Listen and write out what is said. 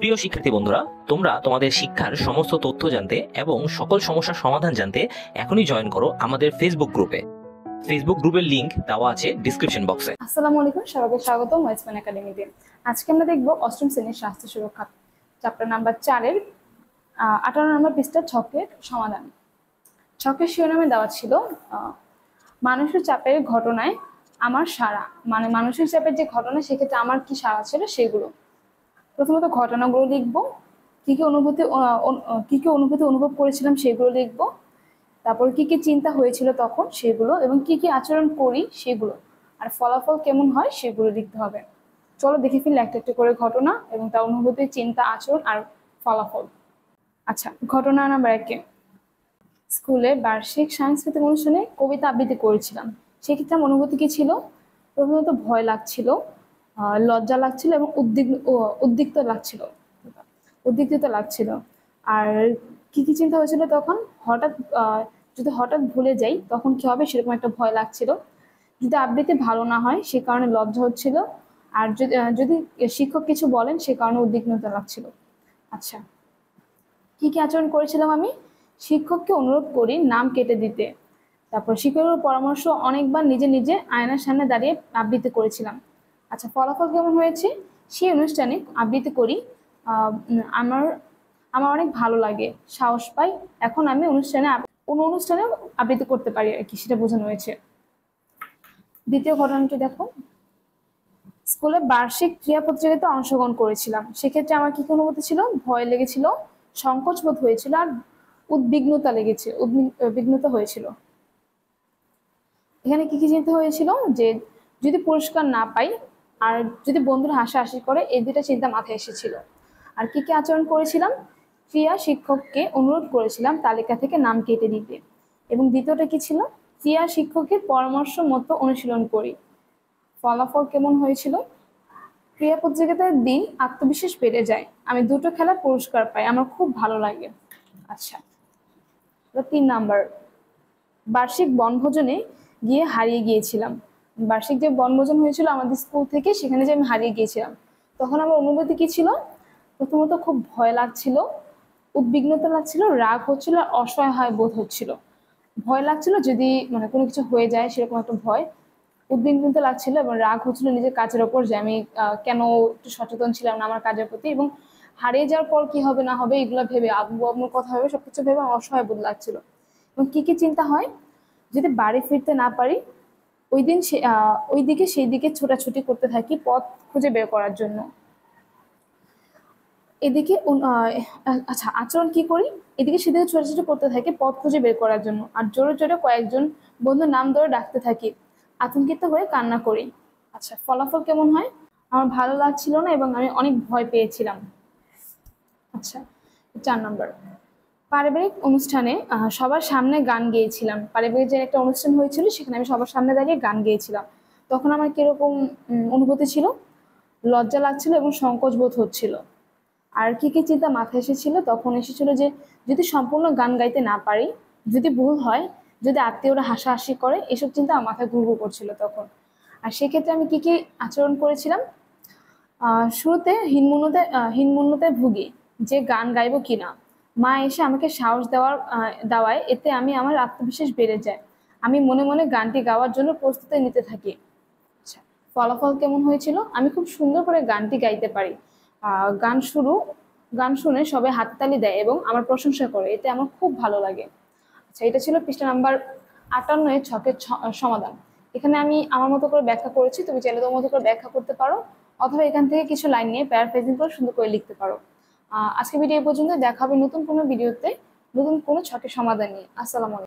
প্রিয় শিক্ষার্থী বন্ধুরা, তোমরা তোমাদের শিক্ষার সমস্ত তথ্য জানতে এবং সকল সমস্যার সমাধান জানতে এখনই জয়েন করো আমাদের ফেসবুক গ্রুপে। ফেসবুক গ্রুপের লিংক দেওয়া আছে ডিসক্রিপশন বক্সে। আসসালামু আলাইকুম, সবাইকে স্বাগতম ওয়েস্টম্যান একাডেমিতে। আজকে আমরা দেখব অষ্টম শ্রেণীর স্বাস্থ্য সুরক্ষা চ্যাপ্টার নাম্বার 4-এর 58 নম্বর পৃষ্ঠার ছকের সমাধান। ছকের শিরোনামে দেওয়া ছিল মানুষের চাপের ঘটনায় আমার সাড়া, মানে মানসিক চাপের যে ঘটনা সেক্ষেত্রে আমার কি সাড়া ছিল সেগুলো। প্রথমত ঘটনাগুলো লিখবো, কি কি অনুভূতি অনুভব করেছিলাম সেগুলো লিখবো, তারপর কি কি চিন্তা হয়েছিল তখন সেগুলো, এবং কি কি আচরণ করি সেগুলো, আর ফলাফল কেমন হয় সেগুলো লিখতে হবে। চলো দেখে ফেলি একটা একটা করে ঘটনা এবং তার অনুভূতি, চিন্তা, আচরণ আর ফলাফল। আচ্ছা, ঘটনা নাম্বার 1। স্কুলে বার্ষিক সাংস্কৃতিক অনুষ্ঠানে কবিতা আবৃত্তি করেছিলাম। সেক্ষেত্রে আমার অনুভূতি কি ছিল? প্রথমত ভয় লাগছিল, লজ্জা লাগছিল এবং উদ্বিগ্নিত লাগছিল। আর কি কি চিন্তা হয়েছিল তখন? যদি হঠাৎ ভুলে যাই তখন কি হবে সেরকম একটা ভয় লাগছিল। যদি আবৃত্তি ভালো না হয় সে কারণে লজ্জা হচ্ছিল। আর যদি শিক্ষক কিছু বলেন সে কারণে উদ্বিগ্নতা লাগছিল। আচ্ছা, কি কি আচরণ করেছিলাম আমি? শিক্ষককে অনুরোধ করি নাম কেটে দিতে। তারপর শিক্ষকের পরামর্শ অনেকবার নিজে নিজে আয়নার সামনে দাঁড়িয়ে আবৃত্তি করেছিলাম। আচ্ছা, ফলাফল কেমন হয়েছে? সেই অনুষ্ঠানে আবৃত্তি করি, আমার আমার অনেক ভালো লাগে, সাহস পাই। এখন আমি অনুষ্ঠানে আবৃত্তি করতে পারি আর কি, সেটা বোঝানো হয়েছে। দ্বিতীয় ঘটনাটি দেখো, স্কুলে বার্ষিক ক্রীড়া প্রতিযোগিতায় অংশগ্রহণ করেছিলাম। সেক্ষেত্রে আমার কি অনুভূতি ছিল? ভয় লেগেছিল, সংকোচ বোধ হয়েছিল আর উদ্বিগ্নতা হয়েছিল। এখানে কি কি চিন্তা হয়েছিল? যে যদি পুরস্কার না পাই আর যদি বন্ধুরা হাসাহাসি করে, এই দুটা চিন্তা মাথায় এসেছিল। আর কি কি আচরণ করেছিলাম? ক্রিয়া শিক্ষককে অনুরোধ করেছিলাম তালিকা থেকে নাম কেটে দিতে। এবং দ্বিতীয়টা কি ছিল? ক্রিয়া শিক্ষকের পরামর্শ মতো অনুশীলন করি। ফলাফল কেমন হয়েছিল? ক্রীড়া প্রতিযোগিতার দিন আত্মবিশ্বাস বেড়ে যায়, আমি দুটো খেলার পুরস্কার পাই, আমার খুব ভালো লাগে। আচ্ছা, 3 নাম্বার, বার্ষিক বনভোজনে গিয়ে হারিয়ে গিয়েছিলাম। বার্ষিক যে বনভোজন হয়েছিল আমাদের স্কুল থেকে, সেখানে যে আমি হারিয়ে গিয়েছিলাম, তখন আমার অনুভূতি কি ছিল? প্রথমত খুব ভয় লাগছিল, উদ্বিগ্নতা লাগছিল, রাগ হচ্ছিল আর অসহায় বোধ হচ্ছিল। ভয় লাগছিল যদি কোনো কিছু হয়ে যায় সেরকম একটা ভয়, উদ্বিগ্নতা লাগছিল এবং রাগ হচ্ছিল নিজের কাজের ওপর, যে আমি কেন একটু সচেতন ছিলাম না আমার কাজের প্রতি, এবং হারিয়ে যাওয়ার পর কি হবে না হবে এগুলো ভেবে, আব্বু আম্মুর কথা ভেবে, সবকিছু ভেবে আমার অসহায় বোধ লাগছিল। এবং কি কি চিন্তা হয়? যদি বাড়ি ফিরতে না পারি, সেই দিকে ছোটাছুটি করতে থাকি পথ খুঁজে বের করার জন্য। এদিকে আচ্ছা, আচরণ কি করি? এদিকে সেদিকে ছোটাছুটি করতে থাকি পথ খুঁজে বের করার জন্য, আর জোরে জোরে কয়েকজন বন্ধুর নাম ধরে ডাকতে থাকি, আতঙ্কিত হয়ে কান্না করি। আচ্ছা, ফলাফল কেমন হয়? আমার ভালো লাগছিল না এবং আমি অনেক ভয় পেয়েছিলাম। আচ্ছা, 4 নম্বর, পারিবারিক অনুষ্ঠানে সবার সামনে গান গেয়েছিলাম। পারিবারিক যে একটা অনুষ্ঠান হয়েছিল সেখানে আমি সবার সামনে দাঁড়িয়ে গান গেয়েছিলাম। তখন আমার কিরকম অনুভূতি ছিল? লজ্জা লাগছিল এবং সংকোচ বোধ হচ্ছিল। আর কি কি চিন্তা মাথায় এসেছিল? তখন এসেছিল যে যদি সম্পূর্ণ গান গাইতে না পারি, যদি ভুল হয়, যদি আত্মীয়রা হাসাহাসি করে, এসব চিন্তা আমার মাথায় ঘুরঘুর করছিল তখন। আর সেক্ষেত্রে আমি কি কি আচরণ করেছিলাম? শুরুতে হীনমন্যতায় ভুগি যে গান গাইবো কিনা। মা এসে আমাকে সাহস দেওয়ায় এতে আমার আত্মবিশ্বাস বেড়ে যায়, আমি মনে মনে গানটি গাওয়ার জন্য প্রস্তুতি নিতে থাকি। আচ্ছা, ফলাফল কেমন হয়েছিল? আমি খুব সুন্দর করে গানটি গাইতে পারি। গান শুনে সবাই হাততালি দেয় এবং আমার প্রশংসা করে, এতে আমার খুব ভালো লাগে। আচ্ছা, এটা ছিল পৃষ্ঠা নাম্বার 58 ছকের সমাধান। এখানে আমি আমার মতো করে ব্যাখ্যা করেছি, তুমি চাইলে তোমার মতো করে ব্যাখ্যা করতে পারো, অথবা এখান থেকে কিছু লাইন নিয়ে প্যারাফ্রেজিং করে সুন্দর করে লিখতে পারো। আজকে ভিডিও পর্যন্ত, দেখা হবে নতুন কোনো ভিডিওতে নতুন কোনো ছকের সমাধান নিয়ে। আসসালামু আলাইকুম।